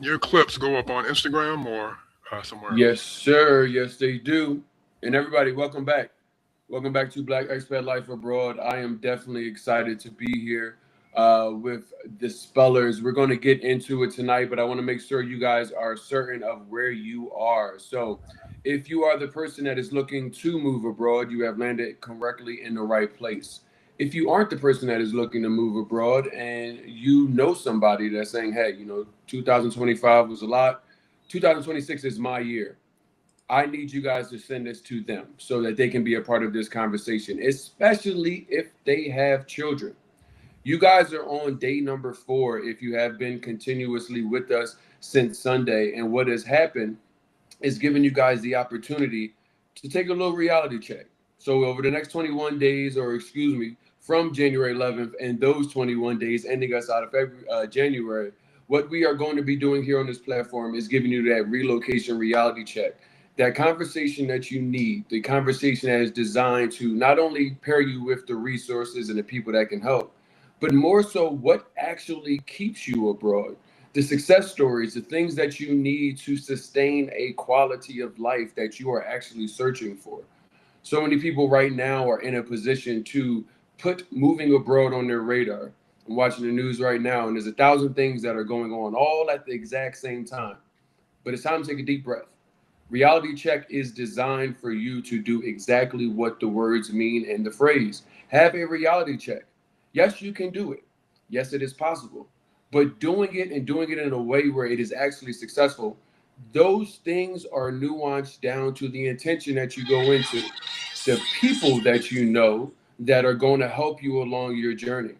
Your clips go up on Instagram or somewhere Yes, else. sir. Yes, they do. And everybody, welcome back. Welcome back to Black Expat Life Abroad. I am definitely excited to be here with the spellers. We're going to get into it tonight, but I want to make sure you guys are certain of where you are. So, if you are the person that is looking to move abroad, you have landed correctly in the right place. If you aren't the person that is looking to move abroad and you know somebody that's saying, hey, 2025 was a lot, 2026 is my year. I need you guys to send this to them so that they can be a part of this conversation, especially if they have children. You guys are on day number 4 if you have been continuously with us since Sunday. And what has happened is giving you guys the opportunity to take a little reality check. So, over the next 21 days, or excuse me, from January 11th and those 21 days ending us out of January, what we are going to be doing here on this platform is giving you that relocation reality check. That conversation that you need, the conversation that is designed to not only pair you with the resources and the people that can help, but more so what actually keeps you abroad, the success stories, the things that you need to sustain a quality of life that you are actually searching for. So many people right now are in a position to put moving abroad on their radar. I'm watching the news right now, and there's 1,000 things that are going on all at the exact same time. But it's time to take a deep breath. Reality check is designed for you to do exactly what the words mean in the phrase. Have a reality check. Yes, you can do it. Yes, it is possible. But doing it and doing it in a way where it is actually successful, those things are nuanced down to the intention that you go into, the people that you know that are going to help you along your journey.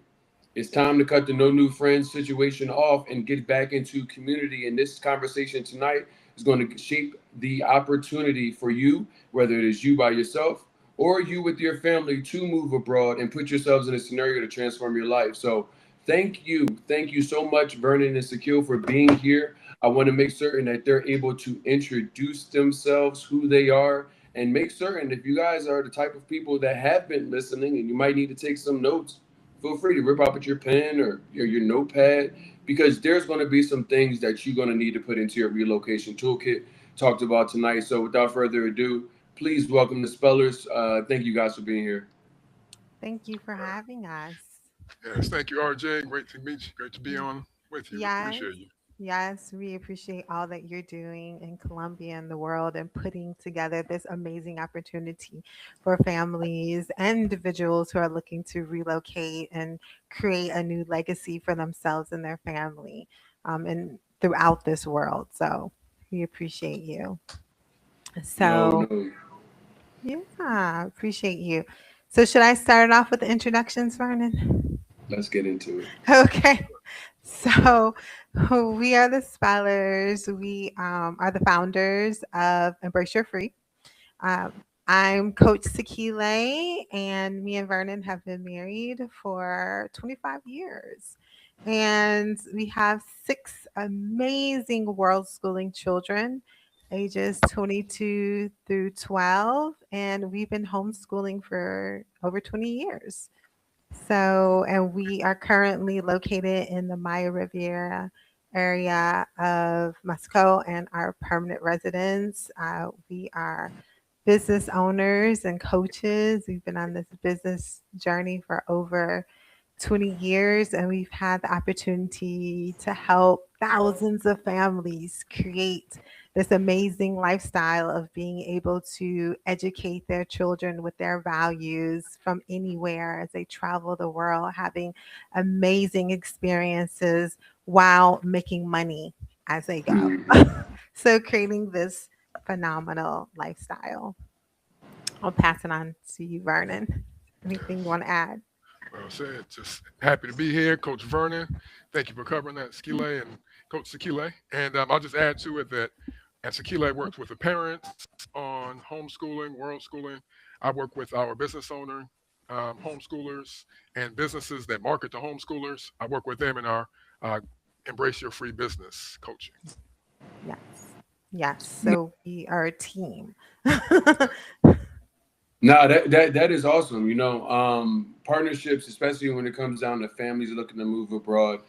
It's time to cut the no new friends situation off and get back into community. And this conversation tonight is going to shape the opportunity for you, whether it is you by yourself or you with your family, to move abroad and put yourselves in a scenario to transform your life. So, thank you. Thank you so much, Vernon and Sakile, for being here. I want to make certain that they're able to introduce themselves, who they are, and make certain if you guys are the type of people that have been listening and you might need to take some notes, feel free to rip out your pen or your notepad, because there's going to be some things that you're going to need to put into your relocation toolkit talked about tonight. So without further ado, please welcome the spellers. Thank you guys for being here. Thank you for having us. Yes, thank you, RJ. Great to meet you. Great to be Y- on with you. We Yes, appreciate you. yes, we appreciate all that you're doing in Colombia and the world and putting together this amazing opportunity for families and individuals who are looking to relocate and create a new legacy for themselves and their family and throughout this world. So we appreciate you. No, So, no, yeah, appreciate you. So, should I start it off with the introductions, Vernon? let's get into it. Okay. So we are the spellers. We are the founders of Embrace Your Free. I'm Coach Sakile, and me and Vernon have been married for 25 years. And we have 6 amazing world schooling children, ages 22 through 12. And we've been homeschooling for over 20 years. So, and we are currently located in the Maya Riviera area of Moscow and our permanent residence. We are business owners and coaches. We've been on this business journey for over 20 years, and we've had the opportunity to help thousands of families create this amazing lifestyle of being able to educate their children with their values from anywhere as they travel the world, having amazing experiences while making money as they go. Mhm. So, creating this phenomenal lifestyle. I'll pass it on to you, Vernon. Anything you want to add? Well said. Just happy to be here, Coach Vernon. Thank you for covering that, Sakile and Coach Sakile. And I'll just add to it that as Sakile works with the parents on homeschooling, world schooling, I work with our business owner, homeschoolers, and businesses that market to homeschoolers. I work with them in our uh, Embrace Your Free Business coaching. Yes. Yes. So we are a team. No, that is awesome. Partnerships, especially when it comes down to families looking to move abroad.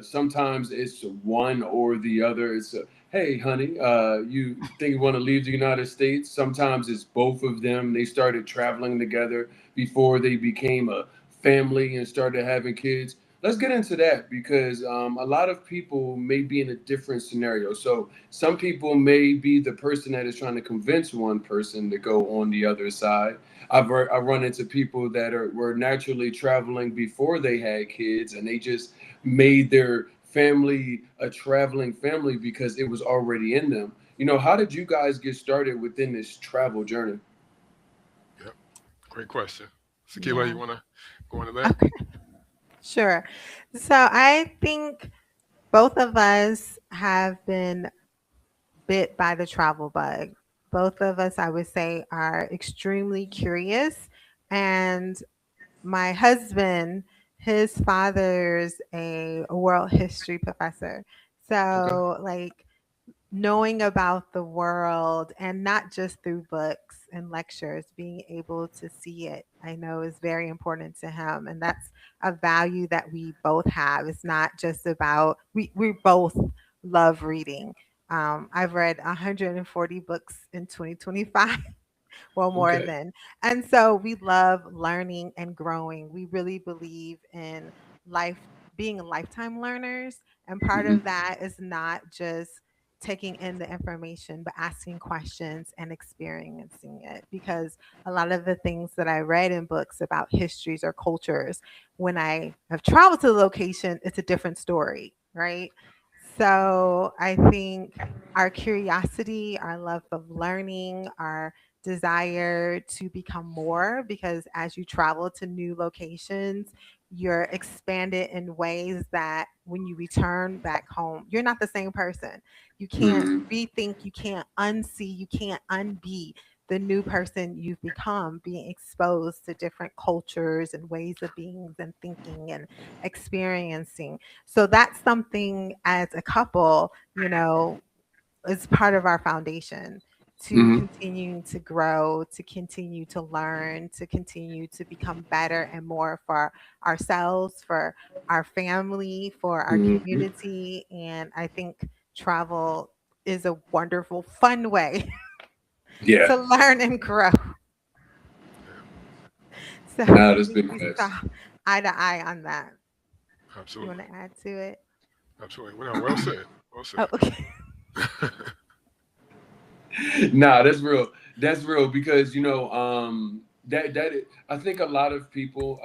Sometimes it's one or the other. It's hey, honey, you think you want to leave the United States? Sometimes it's both of them. They started traveling together before they became a family and started having kids. Let's get into that because a lot of people may be in a different scenario. So some people may be the person that is trying to convince one person to go on the other side. I run into people that were naturally traveling before they had kids, and they just made their family a traveling family because it was already in them. How did you guys get started within this travel journey? Yep. Great question. Sakila, Yeah. you want to go into that? Okay. Sure. So I think both of us have been bit by the travel bug. Both of us, I would say, are extremely curious. And my husband, his father's a world history professor. Okay. So, like, knowing about the world and not just through books and lectures, being able to see it, I know is very important to him. And that's a value that we both have. It's not just about, we both love reading. I've read 140 books in 2025. Well, more Okay. than. And so we love learning and growing. We really believe in life, being lifetime learners. And part Hmm. of that is not just taking in the information, but asking questions and experiencing it. Because a lot of the things that I read in books about histories or cultures, when I have traveled to the location, it's a different story, right? So I think our curiosity, our love of learning, our desire to become more, because as you travel to new locations, you're expanded in ways that when you return back home, you're not the same person. You can't Hmm. rethink, you can't unsee, you can't unbe the new person you've become, being exposed to different cultures and ways of being and thinking and experiencing. So that's something as a couple, is part of our foundation to Hmm. continuing to grow, to continue to learn, to continue to become better and more for ourselves, for our family, for our Hmm. community. And I think travel is a wonderful, fun way Yeah. to learn and grow. Yeah. So Nah, I that's think big we facts. saw eye to eye on that. You want Absolutely. to add to it? Absolutely. Well, no, well said. Well said. Oh, okay. Nah, that's real. That's real because I think a lot of people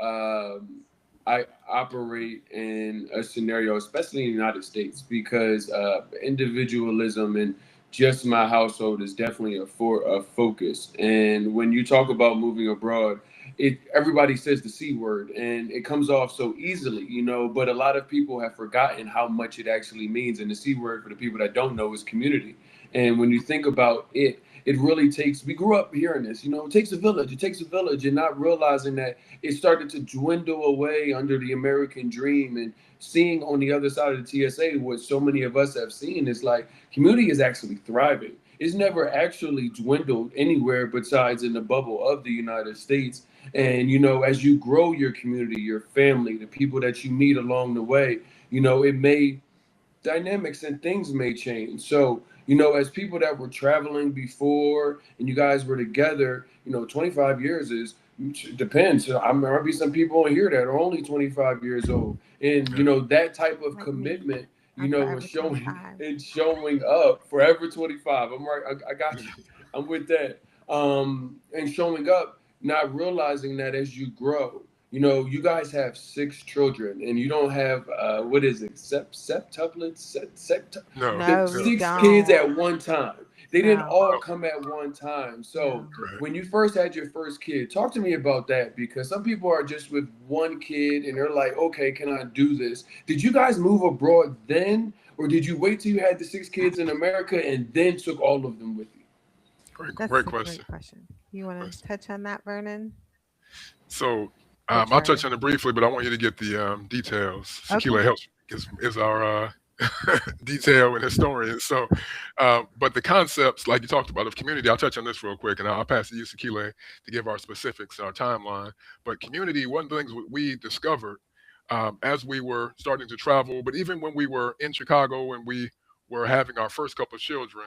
I operate in a scenario, especially in the United States, because individualism and just my household is definitely a focus. And when you talk about moving abroad, it everybody says the C word and it comes off so easily, but a lot of people have forgotten how much it actually means. And the C word, for the people that don't know, is community. And when you think about it, it really takes, we grew up hearing this, it takes a village, it takes a village, and not realizing that it started to dwindle away under the American dream. And seeing on the other side of the TSA what so many of us have seen is like community is actually thriving. It's never actually dwindled anywhere besides in the bubble of the United States. And, as you grow your community, your family, the people that you meet along the way, it may dynamics and things may change. So, as people that were traveling before and you guys were together, 25 years is depends. I mean, there might be some people in here that are only 25 years old. And, Yeah. that type of Like me. commitment, I'm and forever showing 25. and showing up forever 25. I'm right. I got you. I'm with that. And showing up, not realizing that as you grow, you guys have six children, and you don't have what is it, septuplets, No. No, we No. six No. kids don't. at one time. They didn't No, all No. come at one time. So no. Correct. when you first had your first kid, talk to me about that because some people are just with one kid and they're like, okay, can I do this? Did you guys move abroad then, or did you wait till you had the six kids in America and then took all of them with you? Great. That's Great a question. great question. You want to Question. touch on that, Vernon So or I'll touch Trey? on it briefly, but I want you to get the details. Okay. Sakila helps is our detail and historian. So, but the concepts, like you talked about, of community, I'll touch on this real quick, and I'll pass it to you, Sakila, to give our specifics, our timeline. But community, one of the things we discovered as we were starting to travel, but even when we were in Chicago and we were having our first couple of children,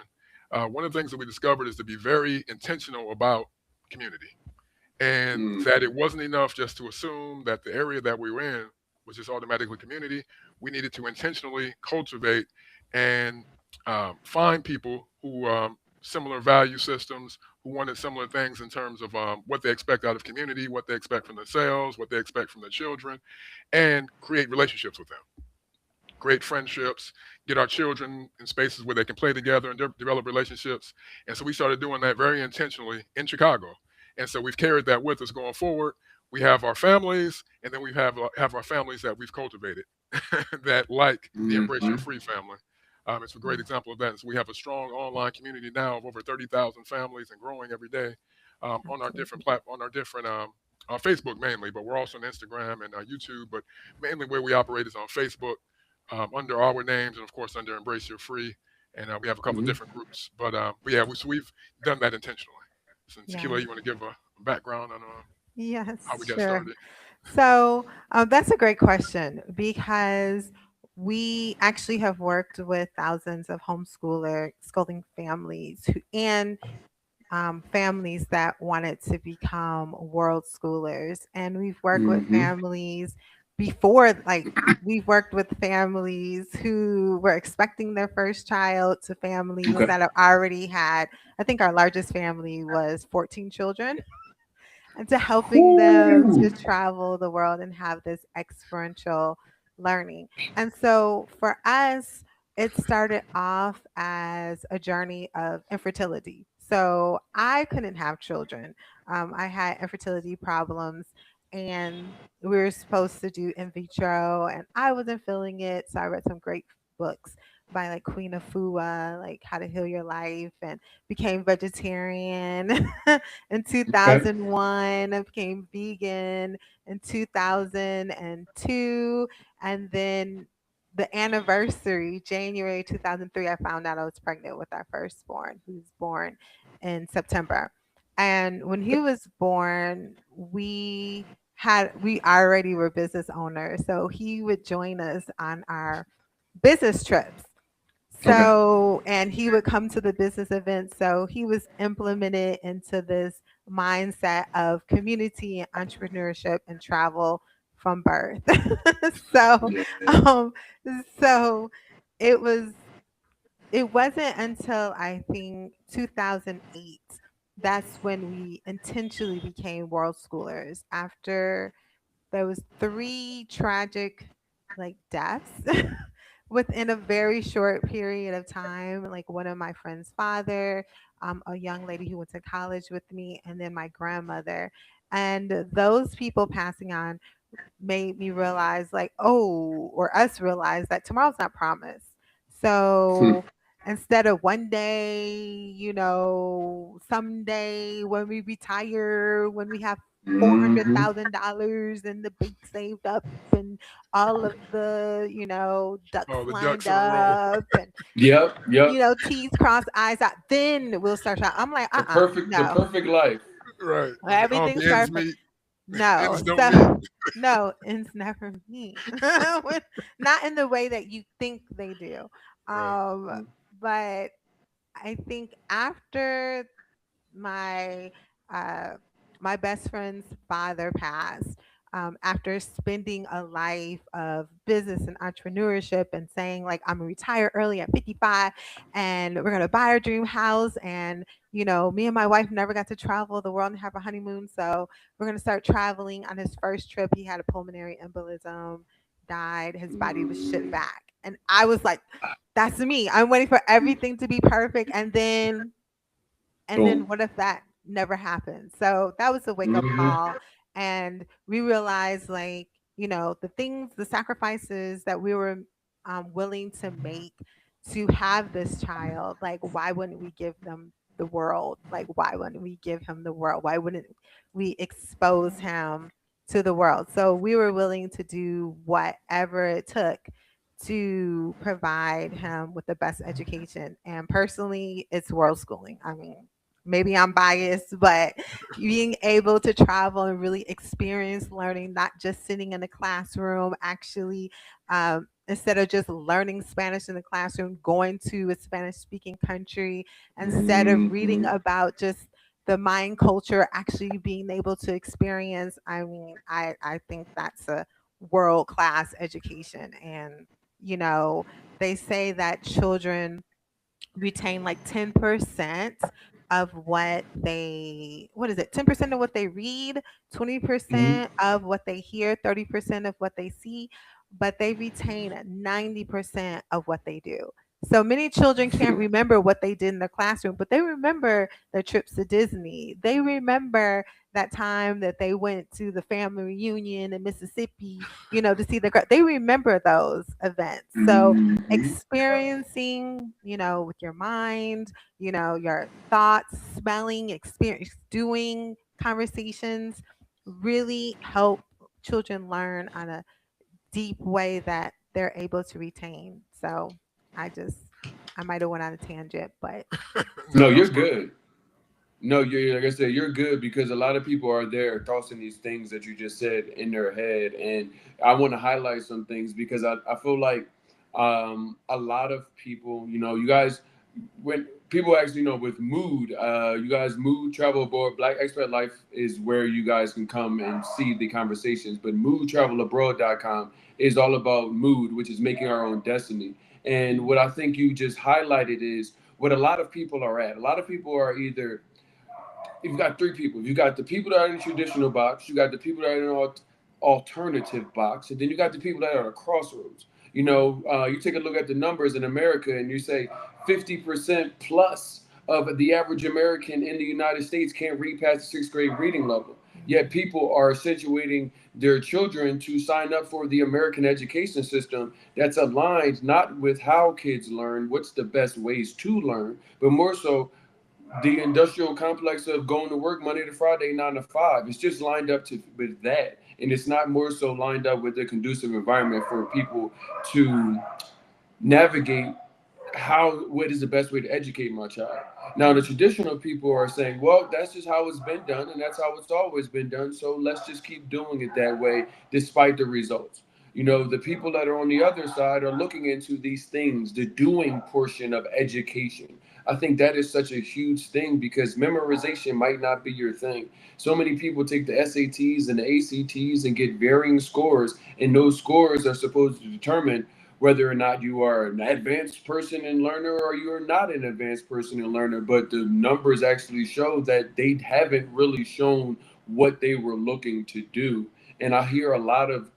one of the things that we discovered is to be very intentional about community, and Mm. that it wasn't enough just to assume that the area that we were in was just automatically community. We needed to intentionally cultivate and find people who similar value systems, who wanted similar things in terms of what they expect out of community, what they expect from themselves, what they expect from their children, and create relationships with them, great friendships, get our children in spaces where they can play together and develop relationships. And so we started doing that very intentionally in Chicago. And so we've carried that with us going forward. We have our families, and then we have our families that we've cultivated that like the Embrace Your Mhm. Free family. It's a great example of that. So we have a strong online community now of over 30,000 families and growing every day on our different Absolutely. on our different on Facebook mainly, but we're also on Instagram and YouTube. But mainly where we operate is on Facebook under our names, and of course under Embrace Your Free. And we have a couple of Mhm. different groups. But yeah, so we've done that intentionally. So, Sakila, Yes. you want to give a background on how Yes, we got sure. started? So that's a great question because we actually have worked with thousands of schooling families and families that wanted to become world schoolers. And we've worked with Mhm. families before, like, we've worked with families who were expecting their first child to families Okay. that have already had, I think our largest family was 14 children, and to helping them Whew. to travel the world and have this experiential learning. And so for us, it started off as a journey of infertility. So I couldn't have children. I had infertility problems, and we were supposed to do in vitro, and I wasn't feeling it. So I read some great books by like Queen Afua, like How to Heal Your Life, and became vegetarian in Okay. 2001. I became vegan in 2002. And then the anniversary, January 2003, I found out I was pregnant with our firstborn, who was born in September. And when he was born, we already were business owners. So he would join us on our business trips. Okay. So, and he would come to the business events. So he was implemented into this mindset of community and entrepreneurship and travel from birth. so, Yeah. um, so it was, it wasn't until I think 2008 that's when we intentionally became world schoolers after there was three tragic like deaths within a very short period of time. Like one of my friend's father, a young lady who went to college with me, and then my grandmother. And those people passing on made me realize, like, oh, or us realize that tomorrow's not promised. Hmm. So instead of one day, someday when we retire, when we have Mhm. $400,000 in the bank saved up and all of the, ducks Oh, the lined ducks in a row. up and, Yep. Yep. T's crossed, I's out, then we'll start shopping. I'm like, The no, perfect life. Right. When everything's the ends perfect. meet, No. ends don't So meet. no, it's never me. Not in the way that you think they do. Right. Um, but I think after my uh, my best friend's father passed, after spending a life of business and entrepreneurship and saying like I'm gonna retire early at 55 and we're gonna buy our dream house, and me and my wife never got to travel the world and have a honeymoon, so we're gonna start traveling. On his first trip he had a pulmonary embolism, died, his body was shipped Mm. back, and I was like, that's me. I'm waiting for everything to be perfect, and then Boom. what if that never happened? So that was a wake up Mhm. call. And we realized, like, the sacrifices that we were willing to make to have this child, like, why wouldn't we give them the world? Like, why wouldn't we give him the world? Why wouldn't we expose him to the world? So we were willing to do whatever it took to provide him with the best education. And personally, it's world schooling. I mean, maybe I'm biased, but being able to travel and really experience learning, not just sitting in a classroom, actually, instead of just learning Spanish in the classroom, going to a Spanish speaking country, instead of reading Hmm. about just the Mayan culture, actually being able to experience. I mean, I think that's a world class education. And, you know, they say that children retain like 10% of what is it, 10% of what they read, Hmm. 20% of what they hear, 30% of what they see, but they retain 90% of what they do. So many children can't remember what they did in the classroom, but they remember their trips to Disney. They remember that time that they went to the family reunion in Mississippi, to see they remember those events. So Hmm. experiencing, with your mind, your thoughts, smelling, experience, doing conversations really help children learn on a deep way that they're able to retain. So I just, I might have went on a tangent, but No, No, that you're was perfect. good. No, you're like I said, you're good because a lot of people are there tossing these things that you just said in their head, and I want to highlight some things because I feel like a lot of people, you guys, when people actually know with Mood, you guys Mood Travel Abroad, Black Expat Life is where you guys can come and see the conversations, but moodtravelabroad.com is all about mood, which is making our own destiny. And what I think you just highlighted is what a lot of people are at. A lot of people are either you've got three people. You got the people that are in the traditional box. You got the people that are in an alternative box, and then you got the people that are at a crossroads. You take a look at the numbers in America, and you say 50% plus of the average American in the United States can't read past the sixth grade reading level. Yet people are situating their children to sign up for the American education system that's aligned not with how kids learn, what's the best ways to learn, but more so the industrial complex of going to work Monday to Friday, 9 to 5. It's just lined up to with that, and it's not more so lined up with a conducive environment for people to navigate what is the best way to educate my child. Now the traditional people are saying, well, that's just how it's been done, and that's how it's always been done. So let's just keep doing it that way, despite the results. The people that are on the other side are looking into these things, the doing portion of education. I think that is such a huge thing because memorization might not be your thing. So many people take the SATs and the ACTs and get varying scores, and those scores are supposed to determine whether or not you are an advanced person and learner or you are not an advanced person and learner. But the numbers actually show that they haven't really shown what they were looking to do. And I hear a lot of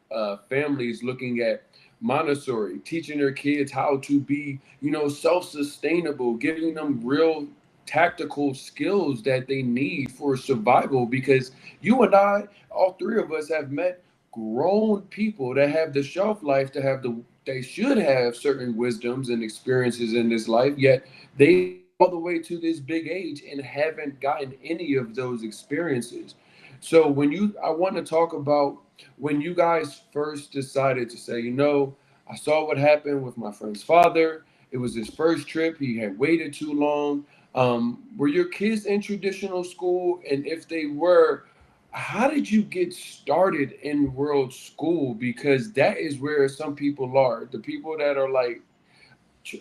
families looking at Montessori, teaching their kids how to be, self-sustainable, giving them real tactical skills that they need for survival. Because you and I, all three of us, have met grown people that have the shelf life to have they should have certain wisdoms and experiences in this life, yet they made it all the way to this big age and haven't gotten any of those experiences. So I want to talk about when you guys first decided to say, I saw what happened with my friend's father. It was his first trip. He had waited too long. Were your kids in traditional school? And if they were, how did you get started in world school? Because that is where some people are. The people that are like,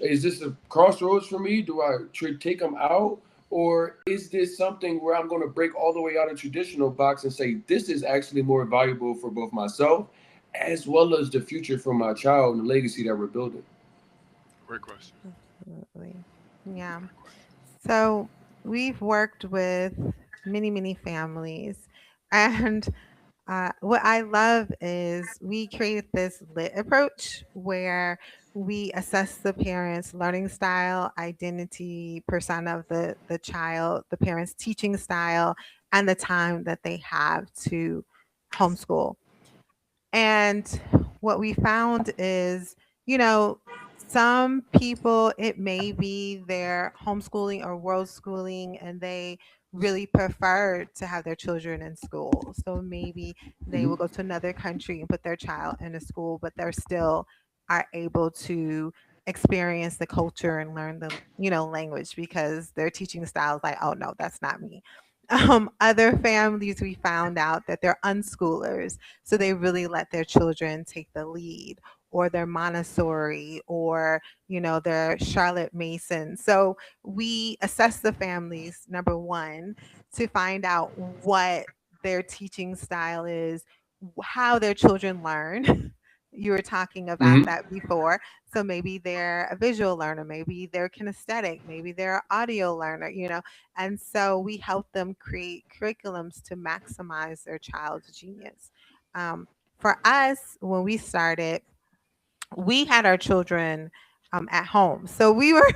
is this a crossroads for me? Do I take them out? Or is this something where I'm going to break all the way out of traditional box and say, this is actually more valuable for both myself as well as the future for my child and the legacy that we're building? Great question. absolutely. Yeah. Great question. So we've worked with many, many families. And what I love is we created this lit approach where we assess the parents' learning style, identity, persona of the child, the parents' teaching style, and the time that they have to homeschool. And what we found is, you know, some people, it may be their homeschooling or world schooling, and they really prefer to have their children in school. So maybe they will Mhm. go to another country and put their child in a school, but they're still are able to experience the culture and learn the language, because their teaching style is like, oh no, that's not me. Other families, we found out that they're unschoolers, so they really let their children take the lead, or they're Montessori, or they're Charlotte Mason. So we assess the families, number one, to find out what their teaching style is, how their children learn. You were talking about Hmm. that before. So maybe they're a visual learner, maybe they're kinesthetic, maybe they're an audio learner, and so we help them create curriculums to maximize their child's genius. Um, for us, when we started, we had our children at home. So we were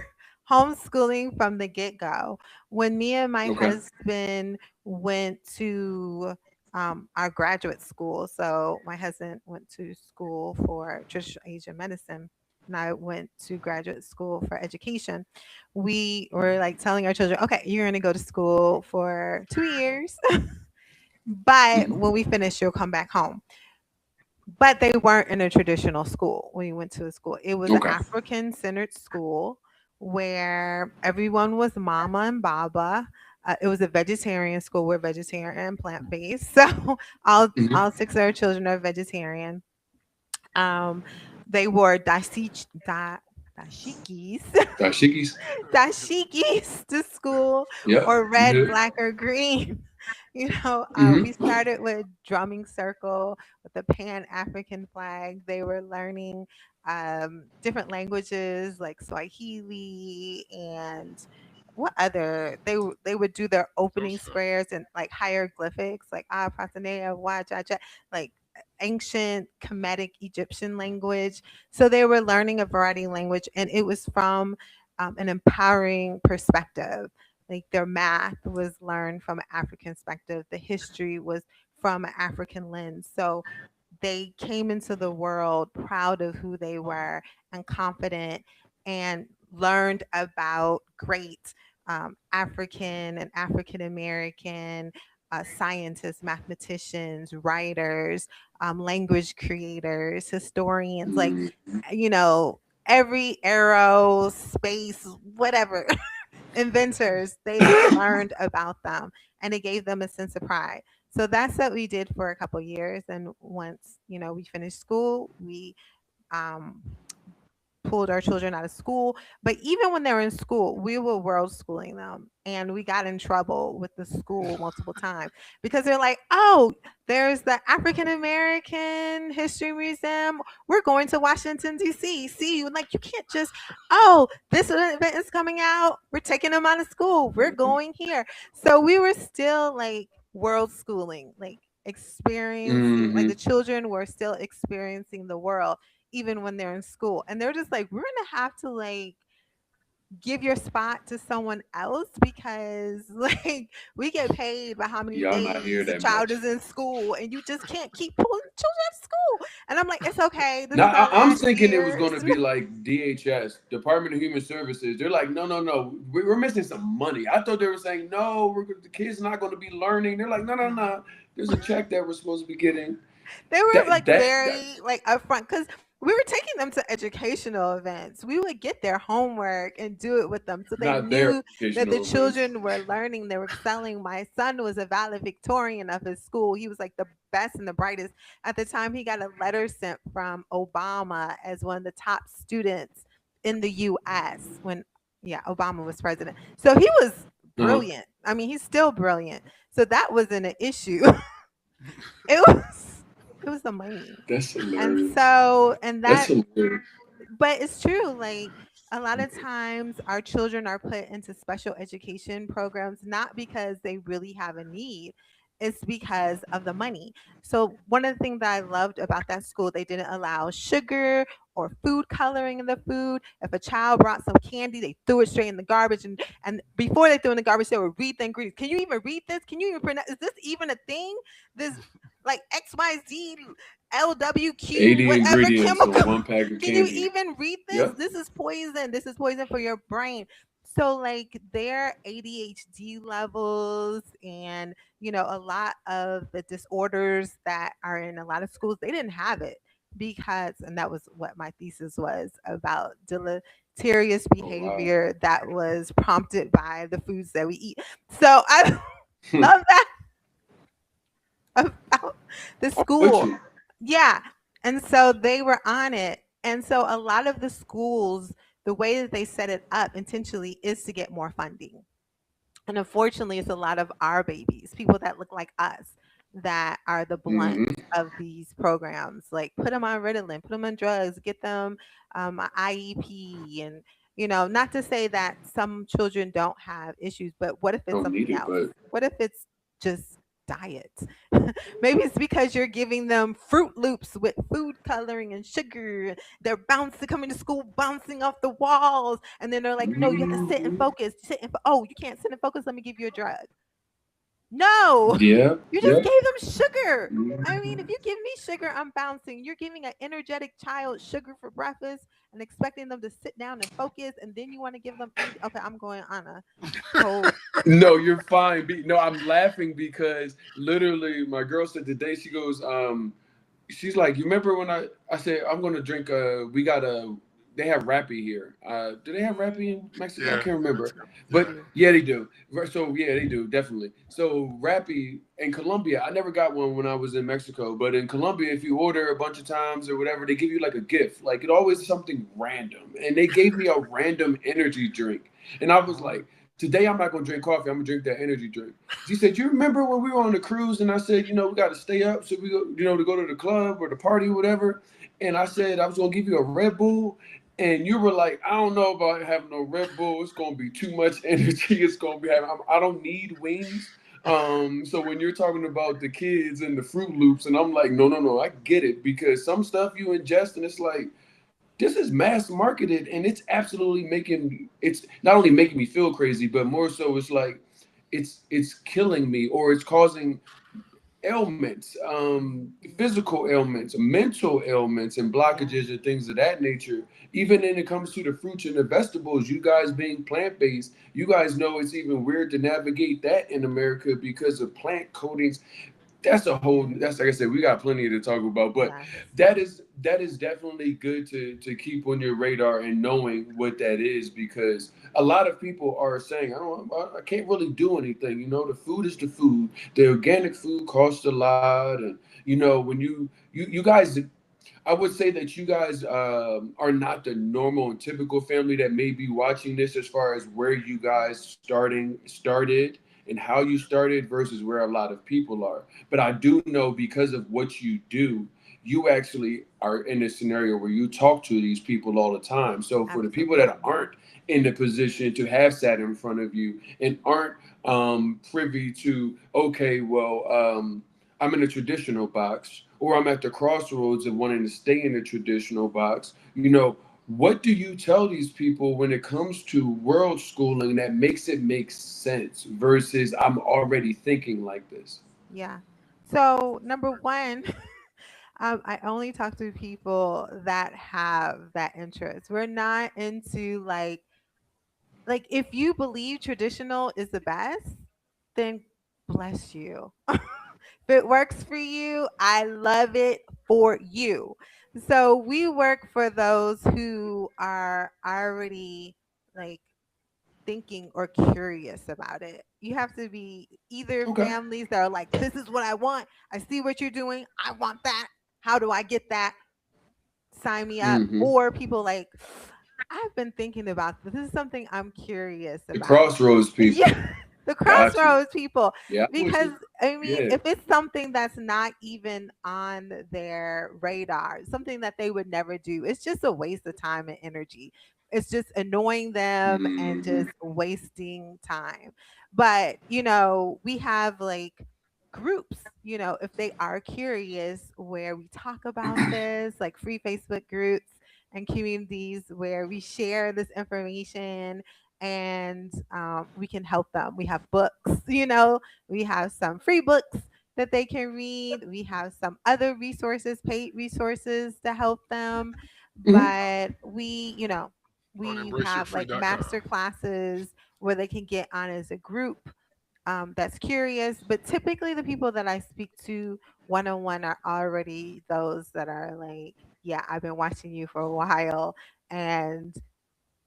homeschooling from the get go. When me and my Okay. husband went to our graduate school, so my husband went to school for traditional Asian medicine, and I went to graduate school for education. We were like telling our children, okay, you're going to go to school for 2 years, but Hmm. when we finish, you'll come back home. But they weren't in a traditional school when we went to a school. It was an Okay. African centered school where everyone was mama and baba. It was a vegetarian school. We're vegetarian and plant based. So Hmm. all six of our children are vegetarian. Um, they wore dashikis, Dashikis. dashikis to school, Yep. or You red, hit it. black, or green. Hmm. We started with drumming circle with the Pan African flag. They were learning different languages like Swahili and what other they would do their Good opening stuff. prayers and like hieroglyphics like ah prasanea wa cha cha, like ancient Kemetic Egyptian language. So they were learning a variety of language, and it was from an empowering perspective. Like their math was learned from an African perspective, the history was from an African lens. So they came into the world proud of who they were and confident, and learned about great African and African American scientists, mathematicians, writers, language creators, historians, like, Hmm. you know, every arrow, space, whatever, inventors, they learned about them, and it gave them a sense of pride. So that's what we did for a couple years. And once, we finished school, we um, pulled our children out of school. But even when they were in school, we were world schooling them. And we got in trouble with the school multiple times because they're like, oh, there's the African American History Museum. We're going to Washington, D.C. See, like, you can't just, oh, this event is coming out. We're taking them out of school. We're going here. So we were still like world schooling, like experiencing, like Hmm. the children were still experiencing the world even when they're in school. And they're just like, we're gonna have to like give your spot to someone else because like we get paid by how many Y'all not here days a that child much. is in school, and you just can't keep pulling children out of school. And I'm like, it's okay. This Now is our I'm last thinking it was year. going to be like DHS, Department of Human Services. They're like, no, no, no, we're missing some money. I thought they were saying no, the kids not going to be learning. They're like, no, no, No. no. There's a check that we're supposed to be getting. They were That like that very like upfront because we were taking them to educational events. We would get their homework and do it with them, so they not their knew that the educational events. children were learning, they were excelling. My son was a valedictorian of his school. He was like the best and the brightest. At the time, he got a letter sent from Obama as one of the top students in the U.S. when, yeah, Obama was president. So he was Uh-huh. brilliant. I mean, he's still brilliant. So that wasn't an issue. It was the money. That's And hilarious. so, and That's that, hilarious. but it's true. Like a lot of times our children are put into special education programs not because they really have a need. It's because of the money. So one of the things that I loved about that school, they didn't allow sugar or food coloring in the food. If a child brought some candy, they threw it straight in the garbage. And before they threw in the garbage, they would read the ingredients. Can you even read this? Can you even pronounce? Is this even a thing? This like XYZ LWQ, 80 whatever ingredients on chemical. one pack of Can you candy. even read this? Yep. This is poison. This is poison for your brain. So like their ADHD levels and a lot of the disorders that are in a lot of schools, they didn't have it. because, and that was what my thesis was about, deleterious Oh wow. behavior that was prompted by the foods that we eat. So I love that about the With school. you. Yeah. And so they were on it. And so a lot of the schools, the way that they set it up intentionally is to get more funding. And unfortunately, it's a lot of our babies, people that look like us, that are the blunt Hmm. of these programs. Like, put them on Ritalin, put them on drugs, get them an IEP. And, not to say that some children don't have issues, but what if it's Don't need something it, else? but What if it's just diet? Maybe it's because you're giving them Fruit Loops with food coloring and sugar. They're bouncing, coming to school, bouncing off the walls, and then they're like, "No, you have to sit and hmm, focus. Oh, you can't sit and focus. Let me give you a drug." No, yeah, you just yeah. gave them sugar. I mean, if Mhm. you give me sugar, I'm bouncing. You're giving an energetic child sugar for breakfast and expecting them to sit down and focus, and then you want to give them energy. Okay, I'm going on a whole. No, you're fine. No, I'm laughing because literally my girl said today, she goes, she's like, you remember when I said I'm gonna drink we got a they have Rappy here. Do they have Rappy in Mexico? I Yeah, can't remember. Mexico. They Yeah. But do. yeah, they do. So yeah, they do, definitely. So Rappy in Colombia, I never got one when I was in Mexico, but in Colombia, if you order a bunch of times or whatever, they give you like a gift. Like it always something random. And they gave me a random energy drink. And I was like, today I'm not gonna drink coffee, I'm gonna drink that energy drink. She said, "You remember when we were on the cruise?" And I said, we got to stay up so we go, to go to the club or the party or whatever." And I said I was gonna give you a Red Bull, and you were like, "I don't know about having no Red Bull. It's gonna be too much energy. It's gonna be having. I don't need wings." So when you're talking about the kids and the Fruit Loops, and I'm like, no, no, no, I get it because some stuff you ingest and it's like this is mass marketed and it's absolutely making it's not only making me feel crazy, but more so it's like it's killing me or it's causing ailments, physical ailments, mental ailments, and Yeah, blockages and things of that nature. Even when it comes to the fruits and the vegetables, you guys being plant based, you guys know it's even weird to navigate that in America because of plant coatings. That's like I said, we got plenty to talk about, but yes, that is definitely good to keep on your radar and knowing what that is because a lot of people are saying I can't really do anything. The food is the food. The organic food costs a lot, and when you guys, I would say that you guys are not the normal and typical family that may be watching this as far as where you guys started and how you started versus where a lot of people are. But I do know because of what you do, you actually are in a scenario where you talk to these people all the time. So for the people that absolutely. aren't in the position to have sat in front of you and aren't privy to, okay, well, I'm in a traditional box, or I'm at the crossroads of wanting to stay in the traditional box. What do you tell these people when it comes to world schooling that makes it make sense versus I'm already thinking like this? Yeah. So number one, I only talk to people that have that interest. We're not into like if you believe traditional is the best, then bless you. If it works for you, I love it for you. So we work for those who are already like thinking or curious about it. You have to be either Okay. families that are like, this is what I want. I see what you're doing. I want that. How do I get that? Sign me up. Mm-hmm. Or people like, I've been thinking about this. This is something I'm curious The about. crossroads people. Yeah, the Got you. crossroads people. Yeah, I'm with Because you. I mean, Yeah. if it's something that's not even on their radar, something that they would never do, it's just a waste of time and energy. It's just annoying them and Mm-hmm. just wasting time. But, we have like groups, if they are curious, where we talk about this, like free Facebook groups and communities where we share this information and we can help them. We have books, we have some free books that they can read. We have some other resources, paid resources to help them. Mm-hmm. But On we have like embraceyourfree.com. master classes where they can get on as a group that's curious. But typically, the people that I speak to one on one are already those that are like, yeah, I've been watching you for a while, and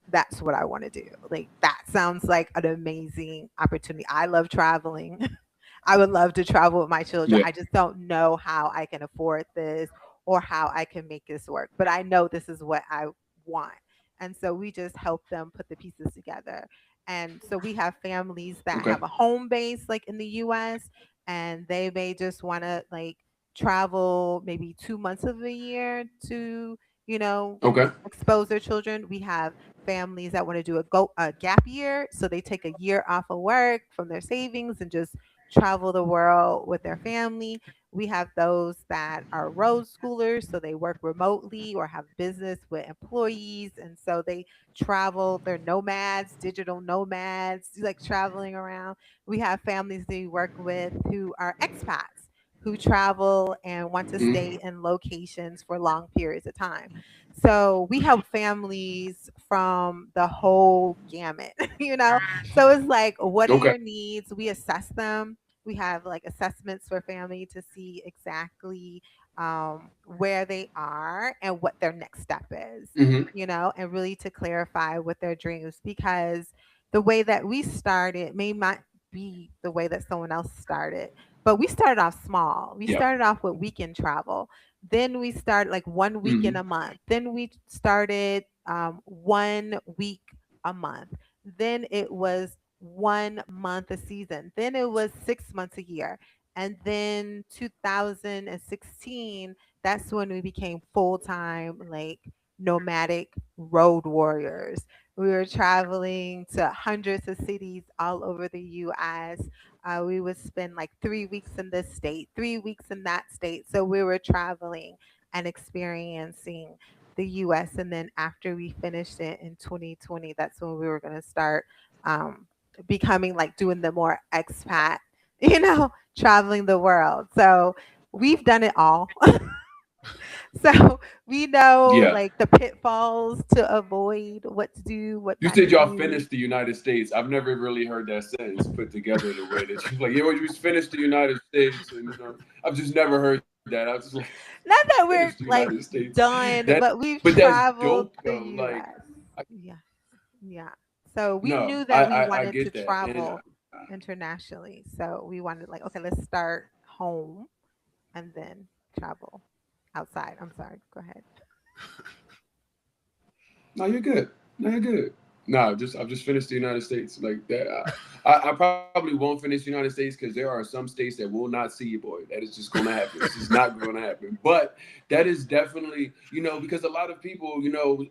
that's what I want to do. Like, that sounds like an amazing opportunity. I love traveling. I would love to travel with my children. Yeah. I just don't know how I can afford this or how I can make this work. But I know this is what I want. And so we just help them put the pieces together. And so we have families that Okay. have a home base like in the US, and they may just want to like travel maybe 2 months of the year to, you know, Okay. expose their children. We have families that want to do a gap year, so they take a year off of work from their savings and just travel the world with their family. We have those that are road schoolers, so they work remotely or have business with employees, and so they travel. They're nomads, digital nomads, like traveling around. We have families that we work with who are expats who travel and want to Mhm. stay in locations for long periods of time. So we help families from the whole gamut, you know? So it's like, what are Okay. your needs? We assess them. We have like assessments for family to see exactly where they are and what their next step is, Hmm. you know, and really to clarify what their dreams, because the way that we started may not be the way that someone else started. But we started off small. We Yeah. started off with weekend travel. Then we started like 1 week in Hmm. a month. Then we started 1 week a month. Then it was 1 month a season. Then it was 6 months a year. And then 2016, that's when we became full time, like nomadic road warriors. We were traveling to hundreds of cities all over the US. We would spend like 3 weeks in this state, 3 weeks in that state. So we were traveling and experiencing the US. And then after we finished it in 2020, that's when we were going to start um, becoming like doing the more expat, you know, traveling the world. So we've done it all. So we know Yeah. like the pitfalls to avoid, what to do, what You not said to y'all do. finished the United States. I've never really heard that sentence put together the way that you like. Yeah, well, you just finished the United States, and I've just never heard that. I was just like, Not that finished the we're United like States. done, That, but we've but that's traveled dope the though. Like, US. Yeah. Yeah. So we no, knew I, that we I wanted to get that, and travel internationally. So we wanted like, okay, let's start home and then travel outside. I'm sorry. Go ahead. no, you're good. No, you're good. No, just I've just finished the United States like that. I probably won't finish the United States because there are some states that will not see you, boy. That is just going to happen. It's just not going to happen. But that is definitely, because a lot of people,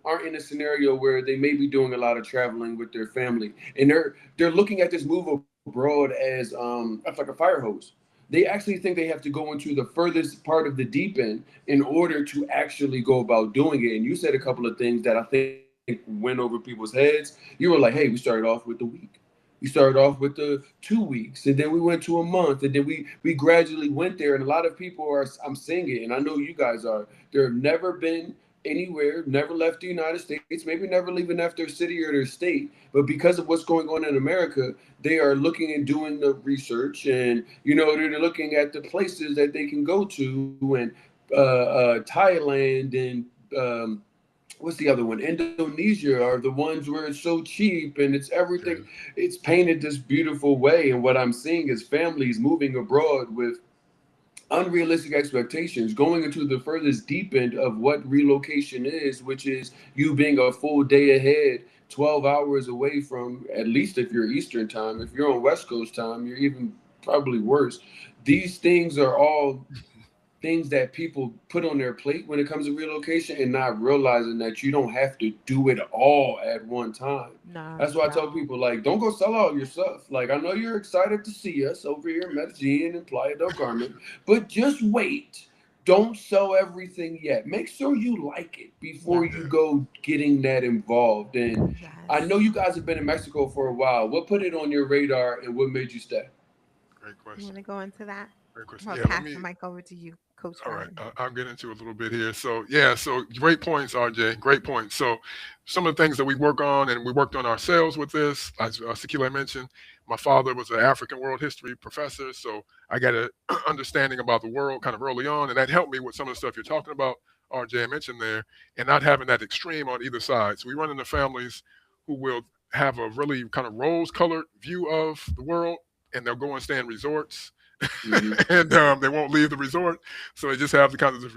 aren't in a scenario where they may be doing a lot of traveling with their family, and they're looking at this move abroad as like a fire hose. They actually think they have to go into the furthest part of the deep end in order to actually go about doing it. And you said a couple of things that I think went over people's heads. You were like, hey, we started off with the week. We started off with the 2 weeks, and then we went to a month, and then we gradually went there. And a lot of people are, I'm seeing it, and I know you guys are. There have never been anywhere, never left the United States, maybe never leaving after their city or their state, but because of what's going on in America, they are looking and doing the research, and they're looking at the places that they can go to, and Thailand and what's the other one? Indonesia are the ones where it's so cheap and it's everything. Yeah. It's painted this beautiful way, and what I'm seeing is families moving abroad with unrealistic expectations, going into the furthest deep end of what relocation is, which is you being a full day ahead, 12 hours away from, at least if you're Eastern time. If you're on West Coast time, you're even probably worse. These things are all things that people put on their plate when it comes to relocation, and not realizing that you don't have to do it all at one time. No, That's you why I tell don't. people, like, don't go sell all your stuff. Like, I know you're excited to see us over here in Medellin and Playa del Carmen, but just wait. Don't sell everything yet. Make sure you like it before Yes. you Yeah. go getting that involved. And I Yes. know you guys have been in Mexico for a while. What put it on your radar, and what made you stay? Great You want question. to go into that? Great I'm question. going to Yeah. pass the mic over to you. Coach All right, Vernon. I'll get into it a little bit here. So yeah, so great points, RJ. Great points. So some of the things that we work on, and we worked on ourselves with this, as Sakile mentioned. My father was an African world history professor, so I got an understanding about the world kind of early on, and that helped me with some of the stuff you're talking about. RJ mentioned there, and not having that extreme on either side. So we run into families who will have a really kind of rose-colored view of the world, and they'll go and stay in resorts, Mm-hmm. and they won't leave the resort. So they just have the kind of this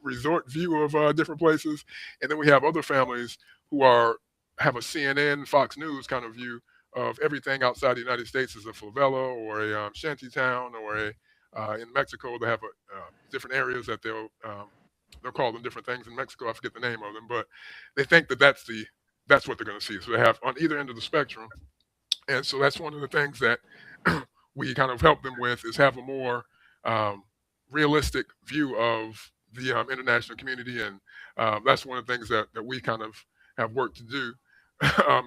resort view of different places. And then we have other families who have a CNN, Fox News kind of view of everything outside the United States as a favela or a shanty town or in Mexico they have different areas that they'll call them different things in Mexico. I forget the name of them, but they think that that's what they're going to see. So they have on either end of the spectrum, and so that's one of the things that we kind of help them with is have a more um, realistic view of the international community, and that's one of the things that we kind of have worked to do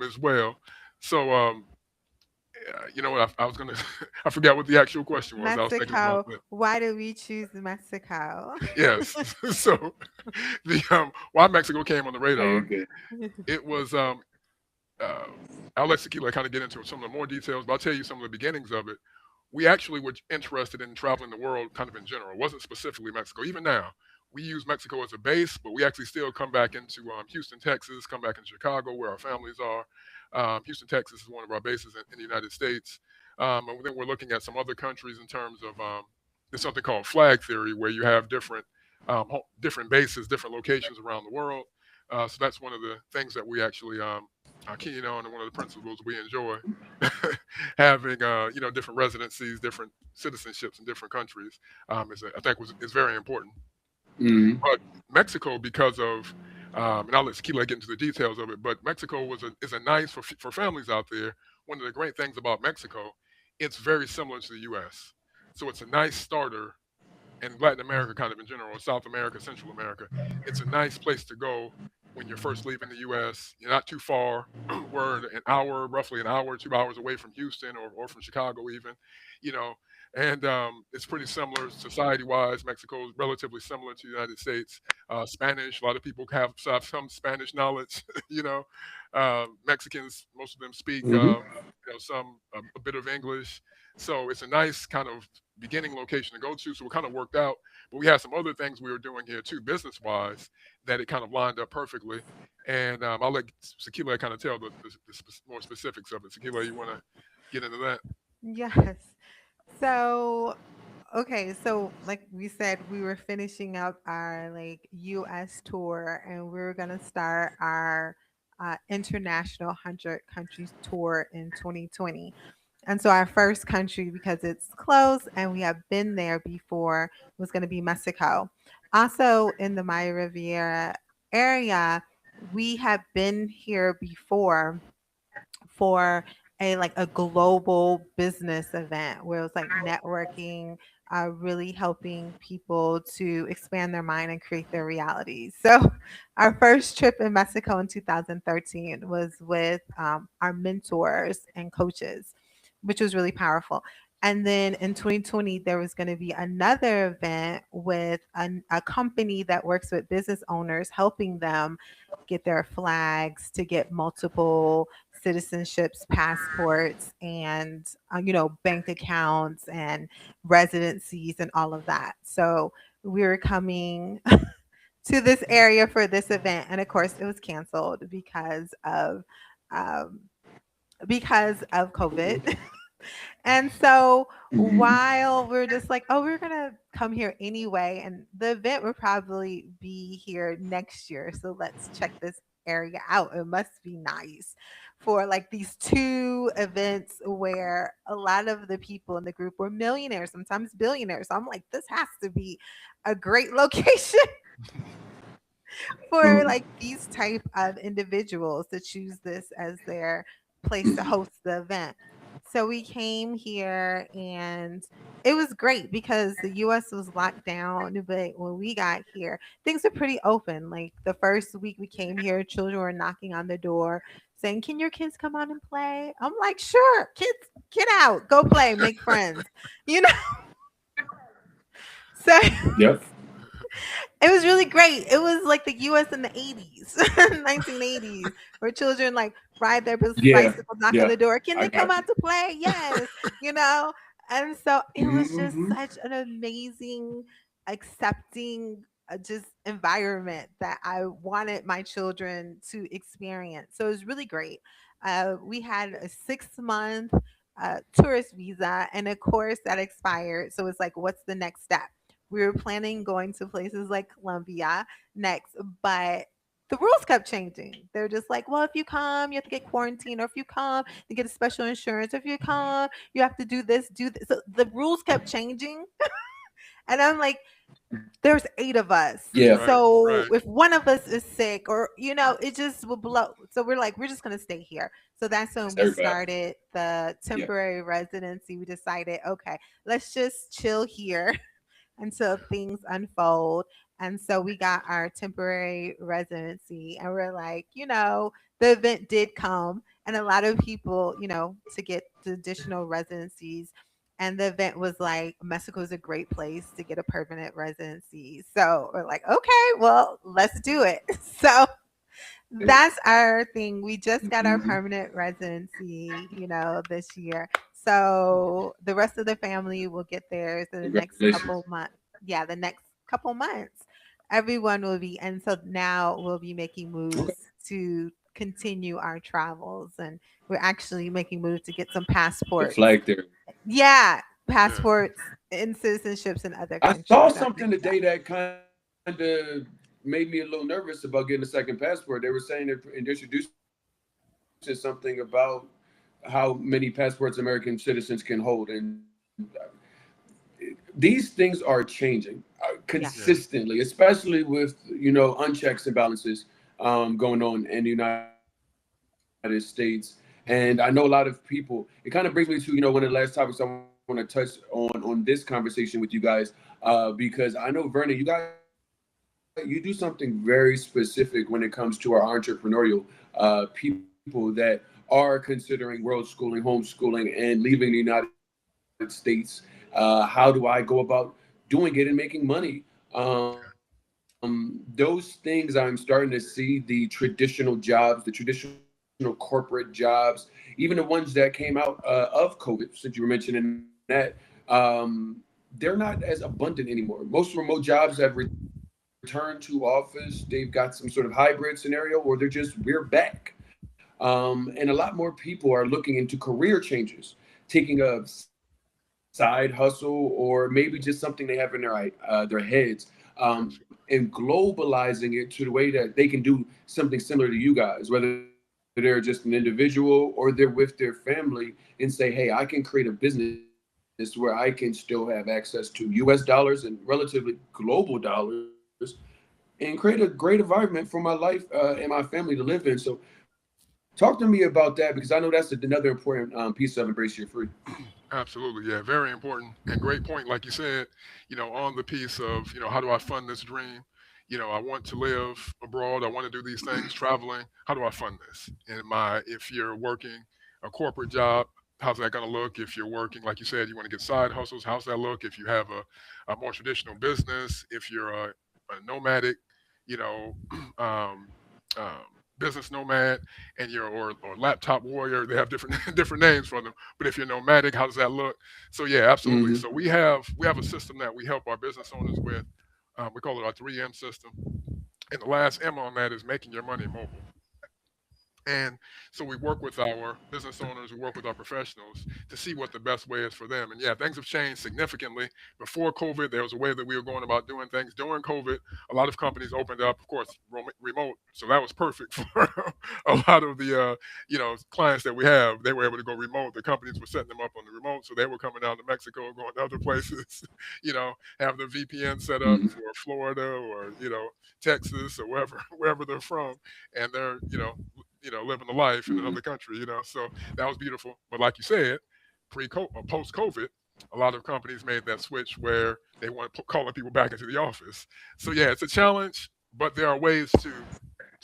as well. So you know what I was gonna I forgot what the actual question was. I was thinking about Mexico. that. Why did we choose Mexico? Yes. So the why Mexico came on the Are you radar. good? It was uh, I'll let Sakila kind of get into some of the more details, but I'll tell you some of the beginnings of it. We actually were interested in traveling the world kind of in general. It wasn't specifically Mexico. Even now, we use Mexico as a base, but we actually still come back into Houston, Texas, come back in Chicago where our families are. Houston, Texas is one of our bases in the United States. And then we're looking at some other countries in terms of there's something called flag theory where you have different bases, different locations around the world. So that's one of the things that we actually keen on, and one of the principles we enjoy having different residencies, different citizenships in different countries. I think is very important. Mm-hmm. But Mexico, because of and I'll let Sakila get into the details of it, but Mexico is a nice for families out there. One of the great things about Mexico, it's very similar to the U.S. So it's a nice starter, and Latin America kind of in general, or South America, Central America. It's a nice place to go when you're first leaving the U.S. You're not too far. We're roughly an hour, 2 hours away from Houston or from Chicago even, you know. And it's pretty similar society-wise. Mexico is relatively similar to the United States. Spanish, a lot of people have some Spanish knowledge. you know, Mexicans, most of them speak, Mm-hmm. some a bit of English. So it's a nice kind of beginning location to go to. So it kind of worked out. But we had some other things we were doing here too, business wise, that it kind of lined up perfectly. And I'll let Sakila kind of tell the more specifics of it. Sakila, you want to get into that? Yes. So, okay, so like we said, we were finishing up our like US tour and we were gonna start our international 100 countries tour in 2020. And so our first country, because it's close and we have been there before, was going to be Mexico. Also in the Maya Riviera area, we have been here before for a global business event where it was like networking, really helping people to expand their mind and create their realities. So our first trip in Mexico in 2013 was with our mentors and coaches, which was really powerful. And then in 2020, there was going to be another event with a company that works with business owners, helping them get their flags to get multiple citizenships, passports, and bank accounts and residencies and all of that. So we were coming to this area for this event, and of course, it was canceled um, because of COVID. And so Mm-hmm. while we're just like, oh, we're gonna come here anyway, and the event will probably be here next year, so let's check this area out. It must be nice for like these two events where a lot of the people in the group were millionaires, sometimes billionaires. So I'm like, this has to be a great location for Mm-hmm. like these type of individuals to choose this as their place to host the event. So we came here and it was great because the US was locked down, but when we got here, things were pretty open. Like the first week we came here, children were knocking on the door saying, "Can your kids come out and play?" I'm like, "Sure, kids, get out, go play, make friends." You know, so Yep. It was really great. It was like the US in the 80s, 1980s, where children like ride their Yeah, bicycle, knock on yeah, the door. Can I they come got you. out to play? Yes, you know. And so it was just Hmm. such an amazing, accepting, just environment that I wanted my children to experience. So it was really great. We had a 6 month tourist visa, and of course that expired. So it's like, what's the next step? We were planning going to places like Colombia next, but the rules kept changing. They're just like, well, if you come, you have to get quarantined, or if you come, you get a special insurance. If you come, you have to do this, do this. So the rules kept changing. And I'm like, there's 8 of us. Yeah, Right, So right. if one of us is sick, or, it just will blow. So we're like, we're just going to stay here. So that's when it's we everybody. started the Yeah, temporary residency. We decided, okay, let's just chill here until things unfold. And so we got our temporary residency, and we're like, the event did come, and a lot of people, to get the additional residencies. And the event was like, Mexico is a great place to get a permanent residency. So we're like, okay, well, let's do it. So that's our thing. We just got our hmm, permanent residency, this year. So the rest of the family will get theirs in the next congratulations. couple months. Yeah, the next couple months. Everyone will be, and so now we'll be making Okay, moves to continue our travels. And we're actually making moves to get some the passports. flag there. Yeah, Yeah. passports and citizenships in other I saw countries. Our something next step. today that kind of made me a little nervous about getting a second passport. They were saying that and introducing something about how many passports American citizens can hold, and these things are changing Yeah. Yeah. consistently, especially with unchecks and balances going on in the United States. And I know a lot of people. It kind of brings me to one of the last topics I want to touch on this conversation with you guys, because I know Vernon, you do something very specific when it comes to our entrepreneurial people that are considering world schooling, homeschooling, and leaving the United States. How do I go about doing it and making money? Those things I'm starting to see the traditional jobs, the traditional corporate jobs, even the ones that came out of COVID, since you were mentioning that. They're not as abundant anymore. Most remote jobs have returned to office. They've got some sort of hybrid scenario, or they're just we're back. And a lot more people are looking into career changes, taking a side hustle, or maybe just something they have in their heads, and globalizing it to the way that they can do something similar to you guys, whether they're just an individual or they're with their family and say, hey, I can create a business where I can still have access to US dollars and relatively global dollars and create a great environment for my life and my family to live in. So talk to me about that, because I know that's another important piece of Embrace Your Free. Absolutely, yeah, very important and great point. Like you said, on the piece of, how do I fund this dream? I want to live abroad. I want to do these things, traveling. How do I fund this? If you're working a corporate job, how's that going to look? If you're working, like you said, you want to get side hustles. How's that look? If you have a more traditional business, if you're a nomadic, you know, um, um, business nomad, and you're or laptop warrior, they have different different names for them. But if you're nomadic, how does that look? So yeah, absolutely. So Hmm. we have a system that we help our business owners with. We call it our 3M system, and the last M on that is making your money mobile. And so we work with our business owners, we work with our professionals to see what the best way is for them. And yeah, things have changed significantly. Before COVID, there was a way that we were going about doing things. During COVID, a lot of companies opened up, of course, remote. So that was perfect for a lot of the clients that we have. They were able to go remote. The companies were setting them up on the remote, so they were coming down to Mexico, going to other places, have their VPN set up Hmm. for Florida or Texas or wherever wherever they're from, and they're living a life in Hmm. another country. So that was beautiful. But like you said, post COVID, a lot of companies made that switch where they want calling people back into the office. So yeah, it's a challenge, but there are ways to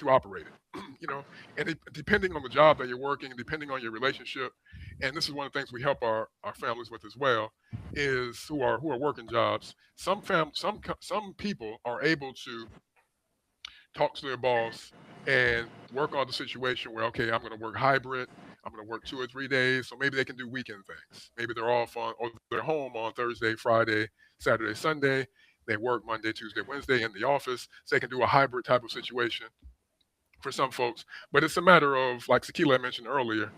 operate it. you know, and depending on the job that you're working, depending on your relationship, and this is one of the things we help our families with as well, is who are working jobs. Some people are able to talk to their boss and work on the situation where, okay, I'm going to work hybrid. I'm going to work 2 or 3 days. So maybe they can do weekend things. Maybe they're off on, or they're home on Thursday, Friday, Saturday, Sunday. They work Monday, Tuesday, Wednesday in the office. So they can do a hybrid type of situation for some folks. But it's a matter of, like Sakila mentioned earlier,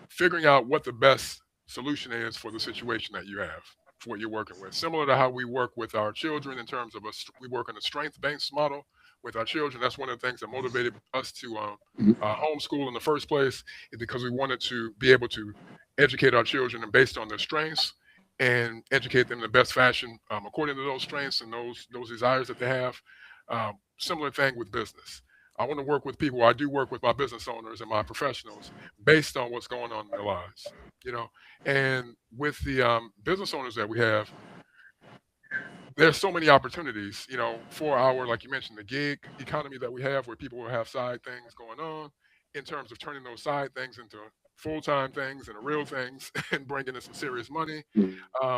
figuring out what the best solution is for the situation that you have, for what you're working with. Similar to how we work with our children in terms of we work in a strength-based model with our children. That's one of the things that motivated us to homeschool in the first place, is because we wanted to be able to educate our children and based on their strengths and educate them in the best fashion according to those strengths and those desires that they have. Similar thing with business. I want to work with people. I do work with my business owners and my professionals based on what's going on in their lives, you know. And with the business owners that we have, there's so many opportunities, you know, for our, like you mentioned, the gig economy that we have, where people will have side things going on, in terms of turning those side things into full-time things and real things and bringing in some serious money.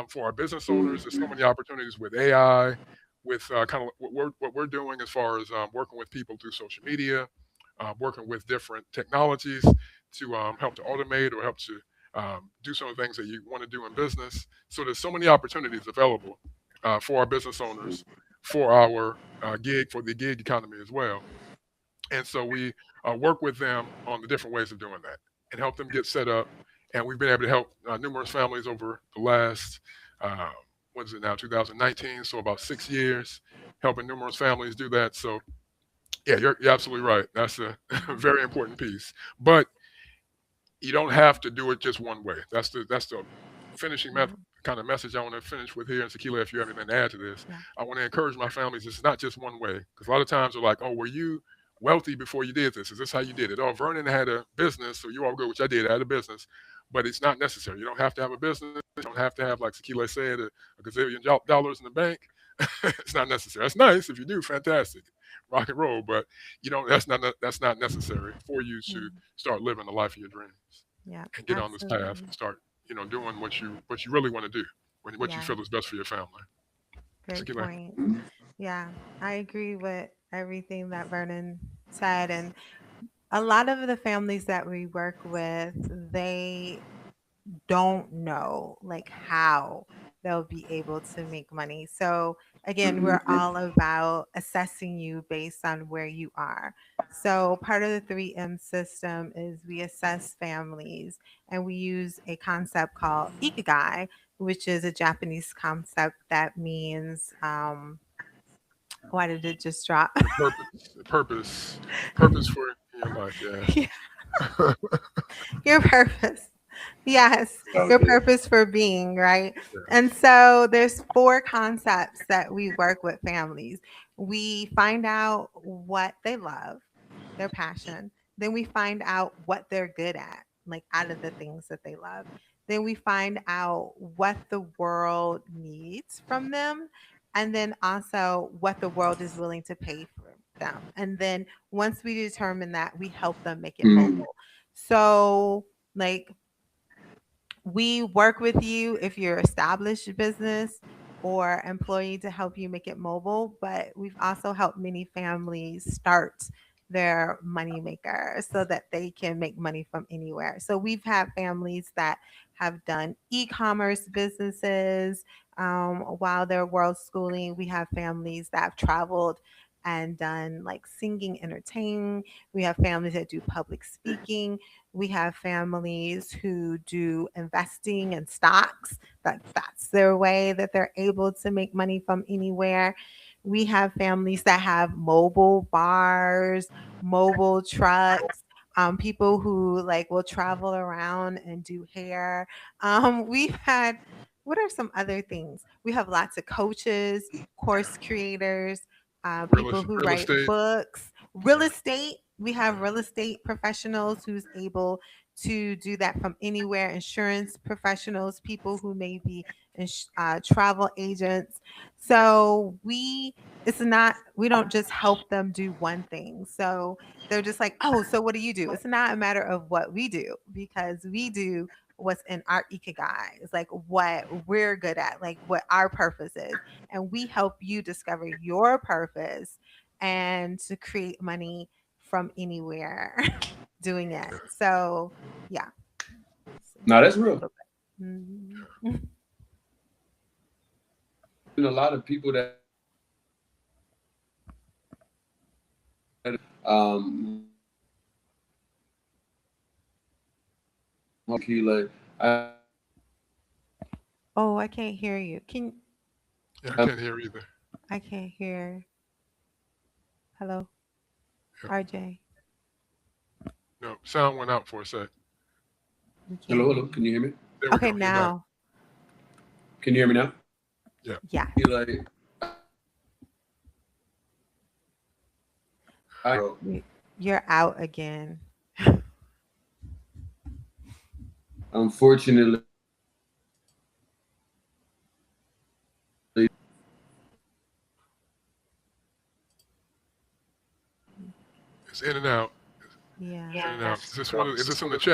For our business owners, there's so many opportunities with AI, with kind of what we're doing as far as working with people through social media, working with different technologies to help to automate or help to do some of the things that you want to do in business. So there's so many opportunities available for our business owners, for our for the gig economy as well. And so we work with them on the different ways of doing that and help them get set up. And we've been able to help numerous families over the last, uh, what is it now, 2019? So about 6 years, helping numerous families do that. So yeah, you're absolutely right. That's a very important piece. But you don't have to do it just one way. That's the finishing Mhm. kind of message I want to finish with here. And Sakila, if you have anything to add to this, Yeah. I want to encourage my families. It's not just one way, because a lot of times they're like, "Oh, were you wealthy before you did this? Is this how you did it? Oh, Vernon had a business, so you all go, which I did. I had a business, but it's not necessary. You don't have to have a business. You don't have to have, like Sakila said, a gazillion dollars in the bank. It's not necessary. That's nice if you do, fantastic, rock and roll. But you don't. That's not necessary for you to Yeah. start living the life of your dreams Yeah. and get on this path and Absolutely. start, doing what you really want to do, what you Yeah. feel is best for your family. Great Sakila. point. Yeah. I agree with everything that Vernon said. And a lot of the families that we work with, they don't know like how they'll be able to make money. So again, we're all about assessing you based on where you are. So part of the 3M system is we assess families and we use a concept called ikigai, which is a Japanese concept that means why did it just drop? The purpose for your life. Yeah. Yeah, your purpose. Yes, your Okay. purpose for being, right? And Yes. so there's four concepts that we work with families. We find out what they love, their passion. Then we find out what they're good at, like out of the things that they love. Then we find out what the world needs from them. And then also what the world is willing to pay for them. And then once we determine that, we help them make it Mm, mobile. So, like, we work with you if you're established business or employee to help you make it mobile, but we've also helped many families start their money maker so that they can make money from anywhere. So we've had families that have done e-commerce businesses while they're world schooling. We have families that have traveled and done like singing, entertaining. We have families that do public speaking. We have families who do investing in stocks. That's their way that they're able to make money from anywhere. We have families that have mobile bars, mobile trucks, people who like will travel around and do hair. We've had, what are some other things? We have lots of coaches, course creators, people who Real write estate. books, real Yeah. estate. We have real estate professionals who's able to do that from anywhere, insurance professionals, people who may be travel agents. So we it's not, we don't just help them do one thing. So they're just like, oh, so what do you do? It's not a matter of what we do, because we do what's in our ikigai. It's like what we're good at, like what our purpose is. And we help you discover your purpose and to create money from anywhere doing it. Yeah. So yeah. So Now just that's a real. little bit. Mhm. And a lot of people that um Sakile, Oh, I can't hear you. Yeah, I can't hear either. I can't hear. Hello, Yeah. RJ. No, sound went out for a sec. We can't hello, hear hello, you. can you hear me? There we Okay, go. You're back. now. Can you hear me now? Yeah. Yeah. Like, You're out again. unfortunately, It's in and out. Yeah. In and out. Is this one? Is this in the chat?